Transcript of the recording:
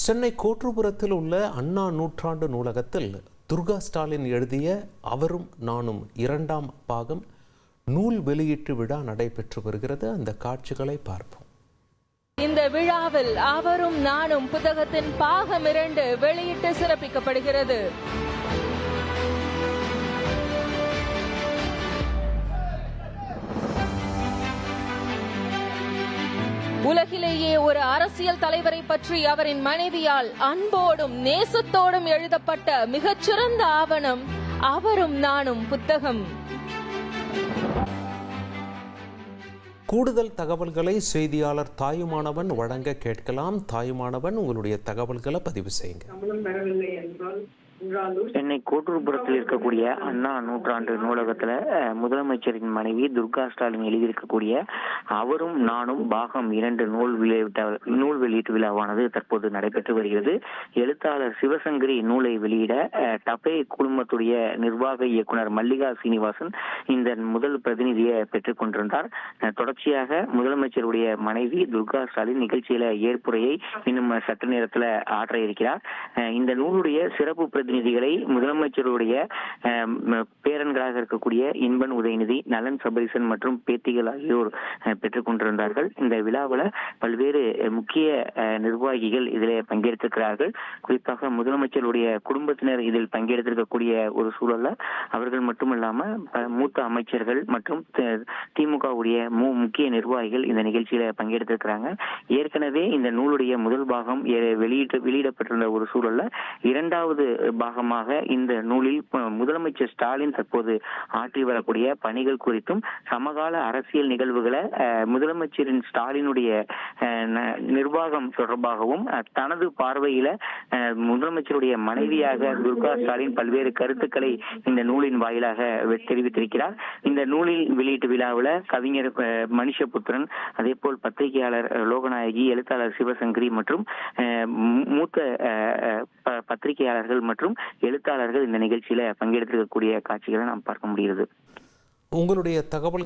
சென்னை கோட்டுப்புறத்தில் உள்ள அண்ணா நூற்றாண்டு நூலகத்தில் துர்கா ஸ்டாலின் எழுதிய அவரும் நானும் இரண்டாம் பாகம் நூல் வெளியீட்டு விழா நடைபெற்று வருகிறது. அந்த காட்சிகளை பார்ப்போம். இந்த விழாவில் அவரும் நானும் புத்தகத்தின் பாகம் 2 வெளியிட்டு சிறப்பிக்கப்படுகிறது. உலகிலேயே ஒரு அரசியல் தலைவரை பற்றி அவரின் மனைவியால் அன்போடும் நேசத்தோடும் எழுதப்பட்ட மிகச்சிறந்த ஆவணம் அவரும் நானும் புத்தகம். கூடுதல் தகவல்களை செய்தியாளர் தாயுமானவன் வழங்க கேட்கலாம். தாயுமானவன், உங்களுடைய தகவல்களை பதிவு செய்யுங்க. சென்னை கோட்டூர்புரத்தில் இருக்கக்கூடிய அண்ணா நூற்றாண்டு நூலகத்துல முதலமைச்சரின் மனைவி துர்கா ஸ்டாலின் எழுதியிருக்கக்கூடிய அவரும் நானும் பாகம் 2 நூல் வெளியீட்டு விழாவானது தற்போது நடைபெற்று வருகிறது. எழுத்தாளர் சிவசங்கரி நூலை வெளியிட டபே குழுமத்துடைய நிர்வாக இயக்குனர் மல்லிகா சீனிவாசன் இந்த முதல் பிரதிநிதியை பெற்றுக் கொண்டிருந்தார். தொடர்ச்சியாக முதலமைச்சருடைய மனைவி துர்கா ஸ்டாலின் நிகழ்ச்சியில ஏற்புரையை இன்னும் சற்று நேரத்துல ஆற்ற இருக்கிறார். இந்த நூலுடைய சிறப்பு பிரதிநிதிகளை முதலமைச்சருடைய பேரன்களாக இருக்கக்கூடிய இன்பன் உதயநிதி, நலன் சபரிசன் மற்றும் பேத்திகள் ஆகியோர் பெற்றுக் கொண்டிருந்தார்கள். இந்த விழாவில் பல்வேறு முக்கிய நிர்வாகிகள் இதில் பங்கேற்றிருக்கிறார்கள். குறிப்பாக முதலமைச்சருடைய குடும்பத்தினர் இதில் பங்கெடுத்திருக்கக்கூடிய ஒரு சூழல்ல அவர்கள் மட்டுமல்லாம மூத்த அமைச்சர்கள் மற்றும் திமுகவுடைய முக்கிய நிர்வாகிகள் இந்த நிகழ்ச்சியில பங்கெடுத்திருக்கிறாங்க. ஏற்கனவே இந்த நூலுடைய முதல் பாகம் வெளியிடப்பட்டிருந்த ஒரு சூழல்ல இரண்டாவது பாகமாக இந்த நூலில் முதலமைச்சர் ஸ்டாலின் தற்போது ஆற்றி வரக்கூடிய பணிகள் குறித்தும் சமகால அரசியல் நிகழ்வுகளை முதலமைச்சரின் ஸ்டாலினுடைய நிர்வாகம் தொடர்பாகவும் தனது பார்வையில முதலமைச்சருடைய மனைவியாக துர்கா ஸ்டாலின் பல்வேறு கருத்துக்களை இந்த நூலின் வாயிலாக தெரிவித்திருக்கிறார். இந்த நூலில் வெளியீட்டு விழாவில் கவிஞர் மனுஷபுத்திரன், அதே போல் பத்திரிகையாளர் லோகநாயகி, எழுத்தாளர் சிவசங்கரி மற்றும் மூத்த பத்திரிகையாளர்கள் மற்றும் எழுத்தாளர்கள் இந்த நிகழ்ச்சியில பங்கெடுத்திருக்கக்கூடிய காட்சிகளை நாம் பார்க்க முடிகிறது. உங்களுடைய தகவல்